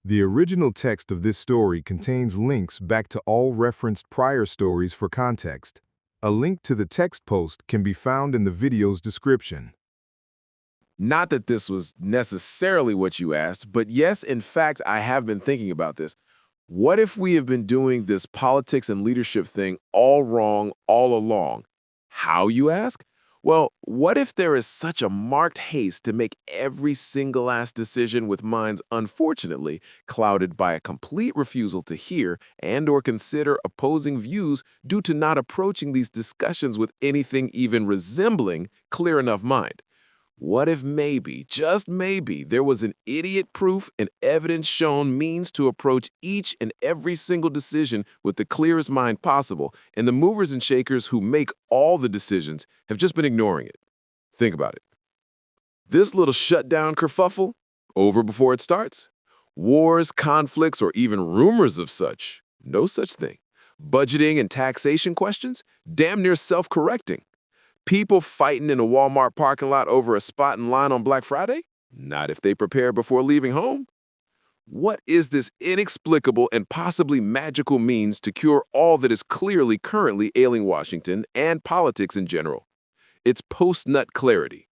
The original text of this story contains links back to all referenced prior stories for context. A link to the text post can be found in the video's description. Not that this was necessarily what you asked, but yes, in fact, I have been thinking about this. What if we have been doing this politics and leadership thing all wrong all along? How, you ask? Well, what if there is such a marked haste to make every single last decision with minds, unfortunately, clouded by a complete refusal to hear and/or consider opposing views due to not approaching these discussions with anything even resembling clear enough mind? What if maybe, just maybe, there was an idiot-proof and evidence-shown means to approach each and every single decision with the clearest mind possible, and the movers and shakers who make all the decisions have just been ignoring it? Think about it. This little shutdown kerfuffle, over before it starts? Wars, conflicts, or even rumors of such? No such thing. Budgeting and taxation questions? Damn near self-correcting. People fighting in a Walmart parking lot over a spot in line on Black Friday? Not if they prepare before leaving home. What is this inexplicable and possibly magical means to cure all that is clearly currently ailing Washington and politics in general? It's post-nut clarity.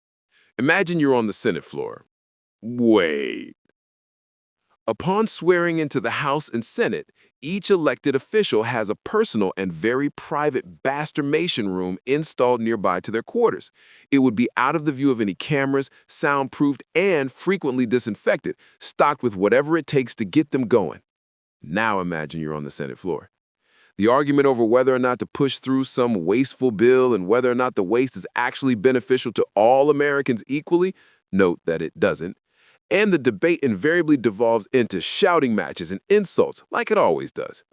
Imagine you're on the Senate floor. Wait. Upon swearing into the House and Senate, each elected official has a personal and very private masturbation room installed nearby to their quarters. It would be out of the view of any cameras, soundproofed, and frequently disinfected, stocked with whatever it takes to get them going. Now imagine you're on the Senate floor. The argument over whether or not to push through some wasteful bill and whether or not the waste is actually beneficial to all Americans equally, note that it doesn't, and the debate invariably devolves into shouting matches and insults, like it always does.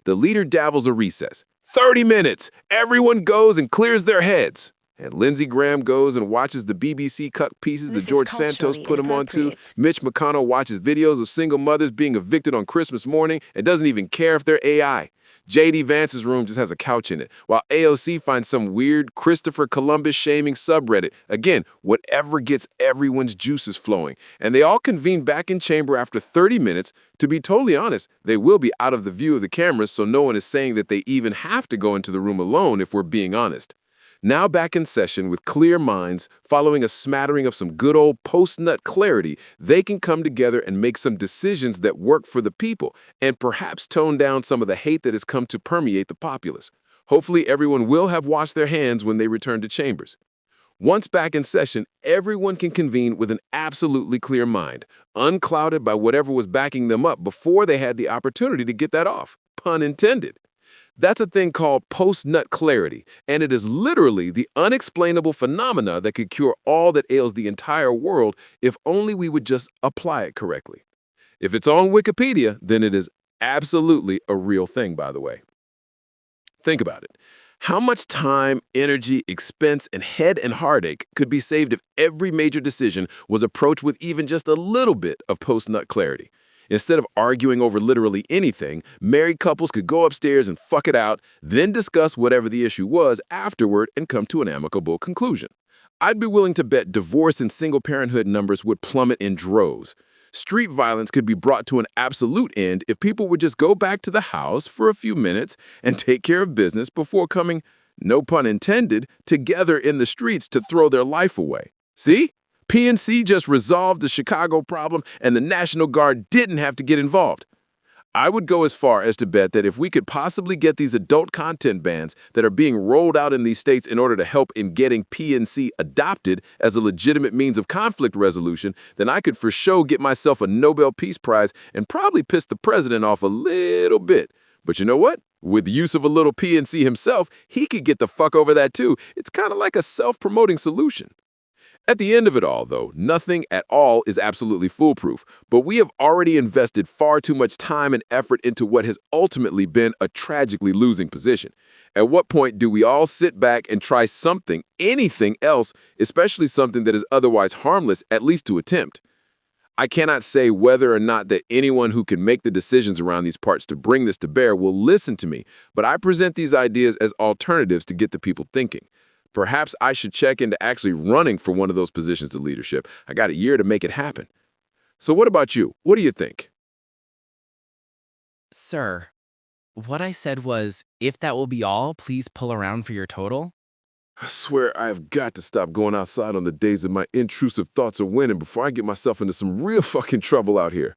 The leader davels a recess. 30 minutes! Everyone goes and clears their heads. And Lindsey Graham goes and watches the BBC cut pieces that George Santos put him onto. Mitch McConnell watches videos of single mothers being evicted on Christmas morning and doesn't even care if they're AI. J.D. Vance's room just has a couch in it, while AOC finds some weird Christopher Columbus shaming subreddit. Again, whatever gets everyone's juices flowing. And they all convene back in chamber after 30 minutes. To be totally honest, they will be out of the view of the cameras, so no one is saying that they even have to go into the room alone if we're being honest. Now back in session with clear minds, following a smattering of some good old post-nut clarity, they can come together and make some decisions that work for the people, and perhaps tone down some of the hate that has come to permeate the populace. Hopefully everyone will have washed their hands when they return to chambers. Once back in session, everyone can convene with an absolutely clear mind, unclouded by whatever was backing them up before they had the opportunity to get that off. Pun intended. That's a thing called post-nut clarity, and it is literally the unexplainable phenomena that could cure all that ails the entire world if only we would just apply it correctly. If it's on Wikipedia, then it is absolutely a real thing, by the way. Think about it. How much time, energy, expense, and head and heartache could be saved if every major decision was approached with even just a little bit of post-nut clarity? Instead of arguing over literally anything, married couples could go upstairs and fuck it out, then discuss whatever the issue was afterward and come to an amicable conclusion. I'd be willing to bet divorce and single parenthood numbers would plummet in droves. Street violence could be brought to an absolute end if people would just go back to the house for a few minutes and take care of business before coming, no pun intended, together in the streets to throw their life away. See? PNC just resolved the Chicago problem, and the National Guard didn't have to get involved. I would go as far as to bet that if we could possibly get these adult content bans that are being rolled out in these states in order to help in getting PNC adopted as a legitimate means of conflict resolution, then I could for sure get myself a Nobel Peace Prize and probably piss the president off a little bit. But you know what? With the use of a little PNC himself, he could get the fuck over that too. It's kind of like a self-promoting solution. At the end of it all, though, nothing at all is absolutely foolproof, but we have already invested far too much time and effort into what has ultimately been a tragically losing position. At what point do we all sit back and try something, anything else, especially something that is otherwise harmless, at least to attempt? I cannot say whether or not that anyone who can make the decisions around these parts to bring this to bear will listen to me, but I present these ideas as alternatives to get the people thinking. Perhaps I should check into actually running for one of those positions of leadership. I got a year to make it happen. So what about you? What do you think? Sir, what I said was, if that will be all, please pull around for your total. I swear I have got to stop going outside on the days that my intrusive thoughts are winning before I get myself into some real fucking trouble out here.